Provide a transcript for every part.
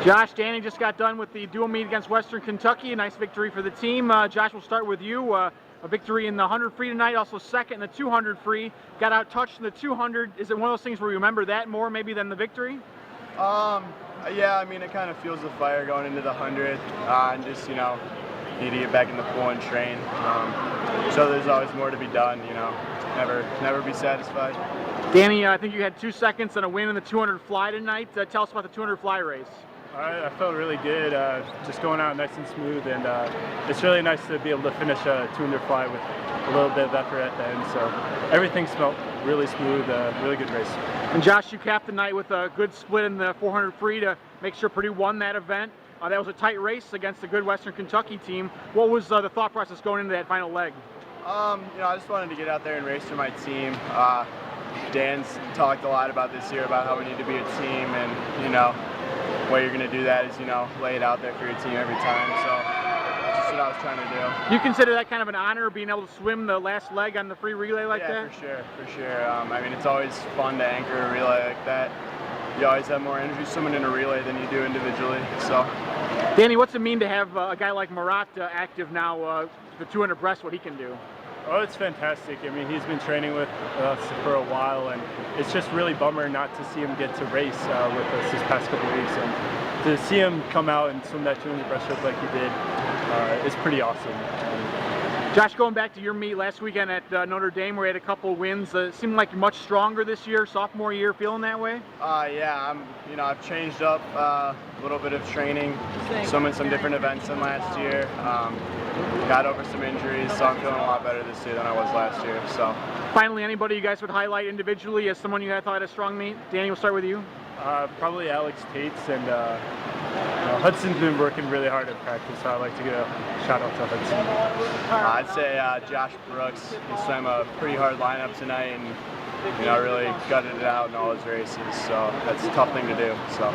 Josh, Danny just got done with the dual meet against Western Kentucky. A nice victory for the team. Josh, we'll start with you. A victory in the 100 free tonight, also second in the 200 free. Got out touched in the 200. Is it one of those things where you remember that more maybe than the victory? Yeah, I mean, it kind of fuels the fire going into the 100, and just, you know, need to get back in the pool and train. So there's always more to be done, you know, never be satisfied. Danny, I think you had 2 seconds and a win in the 200 fly tonight. Tell us about the 200 fly race. I felt really good, just going out nice and smooth, and it's really nice to be able to finish a 200 fly with a little bit of effort at the end. So everything smelled really smooth, really good race. And Josh, you capped the night with a good split in the 400 free to make sure Purdue won that event. That was a tight race against a good Western Kentucky team. What was the thought process going into that final leg? You know, I just wanted to get out there and race for my team. Dan's talked a lot about this year about how we need to be a team, and, you know, way you're going to do that is, you know, lay it out there for your team every time. So that's just what I was trying to do. Do you consider that kind of an honor, being able to swim the last leg on the free relay like that? Yeah, for sure. I mean, it's always fun to anchor a relay like that. You always have more energy swimming in a relay than you do individually. So, Danny, what's it mean to have a guy like Murat active now, the 200 breast, what he can do? Oh, it's fantastic. I mean, he's been training with us for a while, and it's just really bummer not to see him get to race with us this past couple of weeks. And to see him come out and swim that 200 breaststroke like he did is pretty awesome. Josh, going back to your meet last weekend at Notre Dame, where you had a couple wins, it seemed like you're much stronger this year, sophomore year. Feeling that way? Yeah, I've changed up a little bit of training, swimming some different events than last year. Got over some injuries, so I'm feeling a lot better this year than I was last year. So, finally, anybody you guys would highlight individually as someone you thought had a strong meet? Danny, we'll start with you. Probably Alex Tates, and Hudson's been working really hard at practice, so I'd like to give a shout out to Hudson. I'd say Josh Brooks. He swam a pretty hard lineup tonight, and, you know, really gutted it out in all his races, so that's a tough thing to do. So,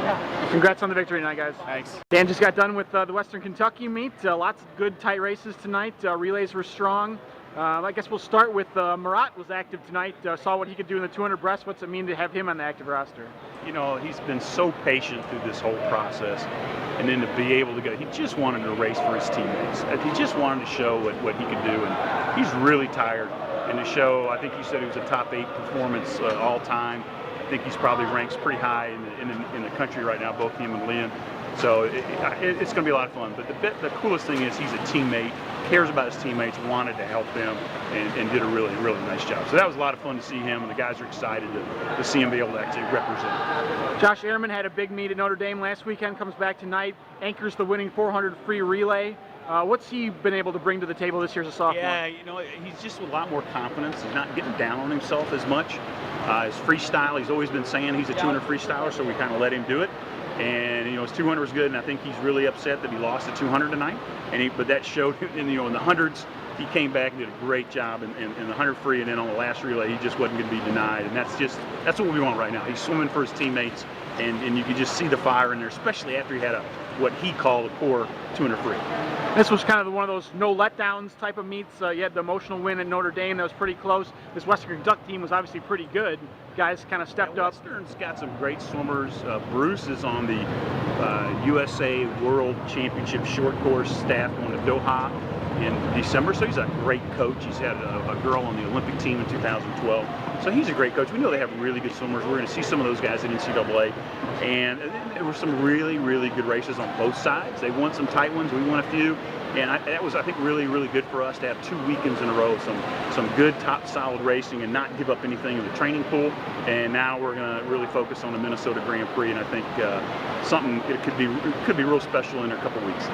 congrats on the victory tonight, guys. Thanks. Dan just got done with the Western Kentucky meet. Lots of good tight races tonight. Relays were strong. I guess we'll start with Murat was active tonight. Saw what he could do in the 200 breast. What's it mean to have him on the active roster? You know, he's been so patient through this whole process, and then to be able to go, he just wanted to race for his teammates. He just wanted to show what he could do, and he's really tired. And to show, I think you said it was a top 8 performance all time. I think he's probably ranks pretty high in the country right now, both him and Lynn. So it's going to be a lot of fun. But the coolest thing is he's a teammate, cares about his teammates, wanted to help them, and did a really, really nice job. So that was a lot of fun to see him, and the guys are excited to see him be able to actually represent. Josh Ehrman had a big meet at Notre Dame last weekend, comes back tonight, anchors the winning 400 free relay. What's he been able to bring to the table this year as a sophomore? Yeah, you know, he's just with a lot more confidence. He's not getting down on himself as much. His freestyle, he's always been saying he's a 200 freestyler, so we kind of let him do it. And, you know, his 200 was good, and I think he's really upset that he lost the 200 tonight. But that showed, in the hundreds, he came back and did a great job in the 100 free, and then on the last relay, he just wasn't going to be denied. And that's what we want right now. He's swimming for his teammates, and you can just see the fire in there, especially after he had what he called a poor 200 free. This was kind of one of those no letdowns type of meets. You had the emotional win at Notre Dame that was pretty close. This Western Kentucky team was obviously pretty good. Guys kind of stepped up. Western's got some great swimmers. Bruce is on the USA World Championship short course staff going to Doha in December, so he's a great coach. He's had a girl on the Olympic team in 2012, so he's a great coach. We know they have really good swimmers. We're going to see some of those guys at NCAA, and there were some really, really good races on both sides. They won some tight ones. We won a few, and that was, I think, really, really good for us to have 2 weekends in a row, some good, top, solid racing, and not give up anything in the training pool. And now we're going to really focus on the Minnesota Grand Prix, and I think it could be real special in a couple weeks.